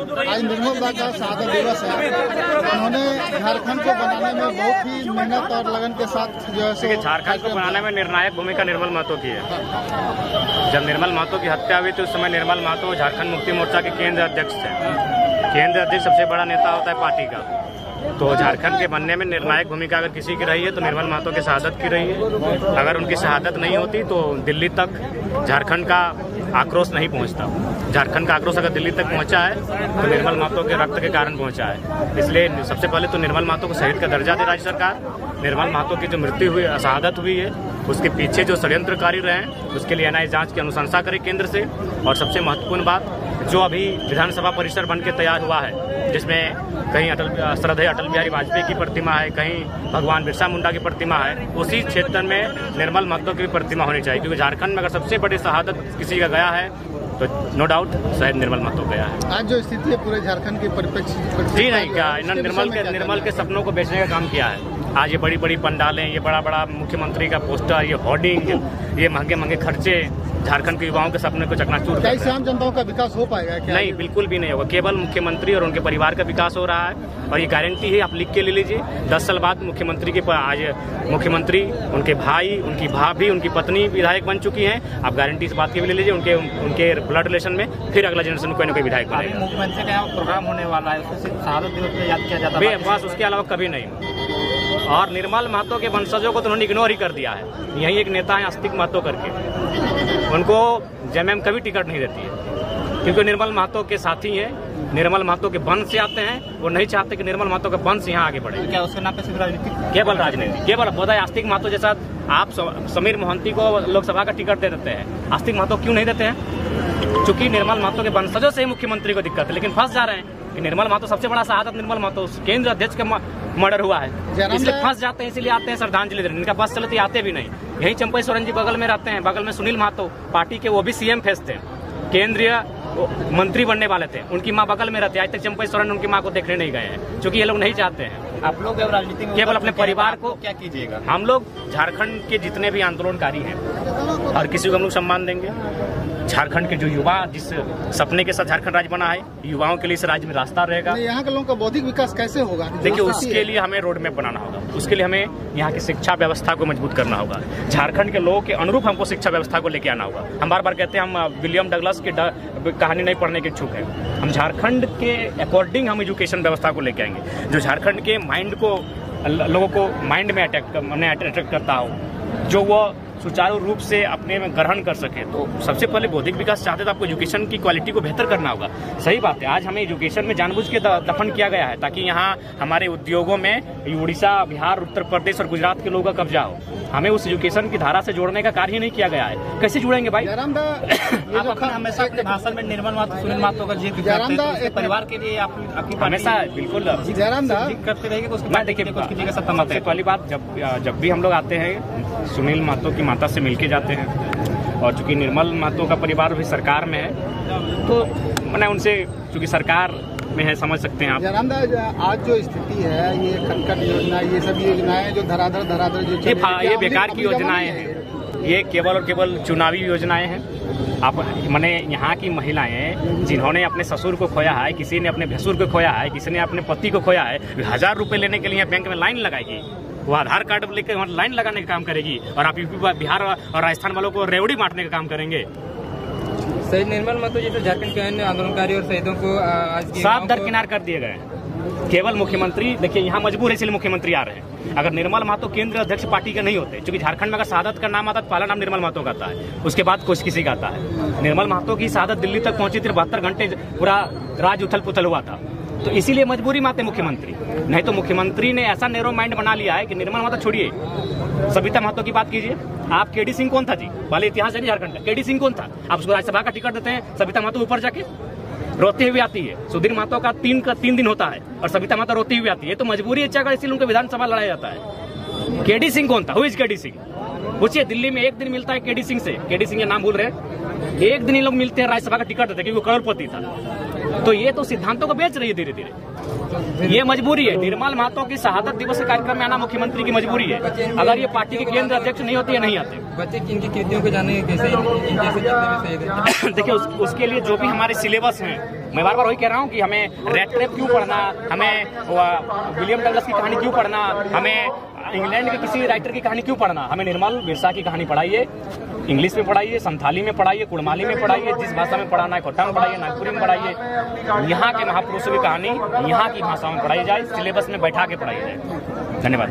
आज निर्मल दा का शहादत दिवस है। उन्होंने झारखंड को बनाने में बहुत ही मेहनत और लगन के साथ जो है झारखंड को बनाने में निर्णायक भूमिका निर्मल महतो की है। जब निर्मल महतो की हत्या हुई तो उस समय निर्मल महतो झारखंड मुक्ति मोर्चा के केंद्र अध्यक्ष थे। केंद्र अध्यक्ष सबसे बड़ा नेता होता है पार्टी का। तो झारखंड के बनने में निर्णायक भूमिका अगर किसी की रही है तो निर्मल महतो की शहादत की रही है। अगर उनकी शहादत नहीं होती तो दिल्ली तक झारखंड का आक्रोश नहीं पहुंचता। झारखंड का आक्रोश अगर दिल्ली तक पहुंचा है तो निर्मल महतो के रक्त के कारण पहुंचा है। इसलिए सबसे पहले तो निर्मल महतो को शहीद का दर्जा दे राज्य सरकार। निर्मल महतो की जो मृत्यु हुई, शहादत हुई है, उसके पीछे जो षड्यंत्रकारी रहे हैं उसके लिए एनआईए जांच की अनुशंसा करे केंद्र से। और सबसे महत्वपूर्ण बात, जो अभी विधानसभा परिसर बन के तैयार हुआ है, जिसमें कहीं श्रद्धेय अटल बिहारी वाजपेयी की प्रतिमा है, कहीं भगवान बिरसा मुंडा की प्रतिमा है, उसी क्षेत्र में निर्मल महतो की भी प्रतिमा होनी चाहिए। क्योंकि झारखंड में अगर सबसे बड़ी शहादत किसी का गया है तो नो डाउट शायद निर्मल महतो गया है। आज जो स्थिति है पूरे झारखंड के परिप्रेक्ष्य जी नहीं, क्या इन्होंने निर्मल के सपनों को बेचने का काम किया है। आज ये बड़ी बड़ी पंडालें, ये बड़ा बड़ा मुख्यमंत्री का पोस्टर, ये होर्डिंग, ये महंगे महंगे खर्चे झारखंड के युवाओं के सपने को चकनाचूर कर रहे हैं। आम जनताओं का विकास हो पाएगा क्या? नहीं, बिल्कुल भी नहीं होगा। केवल मुख्यमंत्री और उनके परिवार का विकास हो रहा है। और ये गारंटी है, आप लिख के ले लीजिए, 10 साल बाद मुख्यमंत्री के आज मुख्यमंत्री, उनके भाई, उनकी भाभी, उनकी पत्नी विधायक बन चुकी हैं। आप गारंटी इस बात की भी ले लीजिए, उनके ब्लड रिलेशन में फिर अगला जनरेशन कोई ना कोई विधायक बनेगा। मुख्यमंत्री का प्रोग्राम होने वाला है, उसको सिर्फ शहादत दिवस में याद किया जाता है, बस उसके अलावा कभी नहीं। और निर्मल महतो के वंशजों को तो उन्होंने इग्नोर ही कर दिया है। यही एक नेता है आस्तिक महतो करके, उनको जेएमएम कभी टिकट नहीं देती है क्योंकि निर्मल महतो के साथी हैं, निर्मल महतो के वंश से आते हैं। वो नहीं चाहते कि निर्मल महतो का वंश यहाँ आगे बढ़े। क्या उसके नाम पे सिर्फ राजनीति? केवल राजनीति, केवल बोधा आस्तिक महतो जैसा आप समीर मोहंती को लोकसभा का टिकट दे देते हैं, आस्तिक महतो क्यों नहीं देते हैं? क्योंकि निर्मल महतो के वंशजों से ही मुख्यमंत्री को दिक्कत है, लेकिन फंस जा रहे हैं कि निर्मल महतो सबसे बड़ा शहादत निर्मल महतो केंद्र अध्यक्ष का मर्डर हुआ है, इसलिए फंस जाते हैं, इसलिए आते हैं श्रद्धांजलि देने। इनका बस चलती आते भी नहीं। यही चंपई सोरेन जी बगल में रहते हैं, बगल में सुनील महतो पार्टी के, वो भी सीएम फेस थे, केंद्रीय मंत्री बनने वाले थे, उनकी माँ बगल में रहती है। आज तक चंपई सोरेन उनकी माँ को देखने नहीं गए हैं, क्योंकि ये लोग नहीं चाहते हैं। आप लोग राजनीति में केवल अपने परिवार को क्या कीजिएगा? हम लोग झारखंड के जितने भी आंदोलनकारी हैं और किसी को हम लोग सम्मान देंगे। झारखंड के जो युवा जिस सपने के साथ झारखंड राज्य बना है, युवाओं के लिए इस राज्य में रास्ता रहेगा। यहाँ के लोगों का बौद्धिक विकास कैसे होगा? देखिए, उसके लिए हमें रोड मैप बनाना होगा, उसके लिए हमें यहाँ की शिक्षा व्यवस्था को मजबूत करना होगा। झारखंड के लोगों के अनुरूप हमको शिक्षा व्यवस्था को लेके आना होगा। हम बार बार कहते हैं हम विलियम डगलस की कहानी नहीं पढ़ने के इच्छुक हैं। हम झारखंड के अकॉर्डिंग हम एजुकेशन व्यवस्था को लेके आएंगे, जो झारखंड के माइंड को, लोगों को माइंड में अट्रैक्ट करता हो, जो वो सुचारू रूप से अपने में ग्रहण कर सके। तो सबसे पहले बौद्धिक विकास चाहते तो आपको एजुकेशन की क्वालिटी को बेहतर करना होगा। सही बात है, आज हमें एजुकेशन में जानबूझ के दफन किया गया है ताकि यहाँ हमारे उद्योगों में उड़ीसा, बिहार, उत्तर प्रदेश और गुजरात के लोगों का कब्जा हो। हमें उस एजुकेशन की धारा से जोड़ने का कार्य ही नहीं किया गया है। कैसे जुड़ेंगे भाई? आप अपना हमेशा अपने भाषण में निर्मल महतो, सुनील महतो का जिक्र करते हैं, तो परिवार के लिए आपकी हमेशा बिल्कुल करते रहेंगे। तो देखिए, सबसे पहली बात, जब भी हम लोग आते हैं सुनील महतो की माता से मिलके जाते हैं। और चूंकि निर्मल महतो का परिवार भी सरकार में है तो मैंने उनसे, चूंकि सरकार में है, समझ सकते हैं आप। आज जो स्थिति है, ये खनकट योजना, ये सब योजनाएं जो धराधर जो ये बेकार की योजनाएं हैं। ये केवल और केवल चुनावी योजनाएं हैं। आप मैंने यहाँ की महिलाएं जिन्होंने अपने ससुर को खोया है, किसी ने अपने भसुर को खोया है, किसी ने अपने पति को खोया है, 1000 रुपए लेने के लिए बैंक में लाइन लगाएगी। वो आधार कार्ड लेकर वहाँ लाइन लगाने का काम करेगी और आप यूपी, बिहार और राजस्थान वालों को रेवड़ी बांटने का काम करेंगे। शहीद निर्मल महतो जैसे झारखंड के अन्य आंदोलनकारी और शहीदों को आज साफ दरकिनार कर दिए गए। केवल मुख्यमंत्री, देखिए यहाँ मजबूर है इसलिए मुख्यमंत्री आ रहे हैं। अगर निर्मल महतो केंद्र अध्यक्ष पार्टी के नहीं होते, क्योंकि झारखंड में अगर शहादत का नाम आता तो पहला नाम निर्मल महतो का आता है, उसके बाद कुछ किसी का आता है। निर्मल महतो की शहादत दिल्ली तक पहुंची थी, 72 घंटे पूरा राज्य उथल पुथल हुआ था। तो इसीलिए मजबूरी में आते मुख्यमंत्री। नहीं तो मुख्यमंत्री ने ऐसा नैरो माइंड बना लिया है कि निर्मल महतो छोड़िए, सविता महतो की बात कीजिए। आप केडी सिंह कौन था जी? पहले इतिहास है झारखंड का, केडी सिंह कौन था? आप उसको राज्यसभा का टिकट देते हैं, सविता महतो ऊपर जाके रोते हुए आती है। सुधीर महतो का 3 दिन होता है और सविता महतो रोती हुई आती है। तो मजबूरी है, इसीलिए उनको विधानसभा लड़ाया जाता है। केडी सिंह कौन था? Who is KD Singh? पूछिए, दिल्ली में एक दिन मिलता है केडी सिंह से, केडी सिंह का नाम भूल रहे हैं, एक दिन ये लोग मिलते हैं, राज्यसभा का टिकट देते हैं क्योंकि वो करोड़पति था। तो ये तो सिद्धांतों को बेच रही है धीरे धीरे। ये मजबूरी है, निर्मल महतो की शहादत दिवस के कार्यक्रम में आना मुख्यमंत्री की मजबूरी है। अगर ये पार्टी के केंद्र अध्यक्ष नहीं होती है, नहीं आते बच्चे किनकी कृतियों को जाने कैसे देखिए उसके लिए जो भी हमारे सिलेबस हैं, मैं बार बार वही कह रहा हूँ कि हमें रेडक्लिफ क्यों पढ़ना, हमें विलियम डगलस की कहानी क्यों पढ़ना, हमें इंग्लैंड के किसी राइटर की कहानी क्यों पढ़ना, हमें निर्मल बिरसा की कहानी पढ़ाइए, इंग्लिश में पढ़ाइए, संथाली में पढ़ाइए, कुड़माली में पढ़ाइए, जिस भाषा में पढ़ाना है कोटा में पढ़ाइए, नागपुरी में पढ़ाइए। यहाँ के महापुरुषों की कहानी यहाँ की भाषाओं में पढ़ाई जाए, सिलेबस में बैठा के पढ़ाई जाए। धन्यवाद।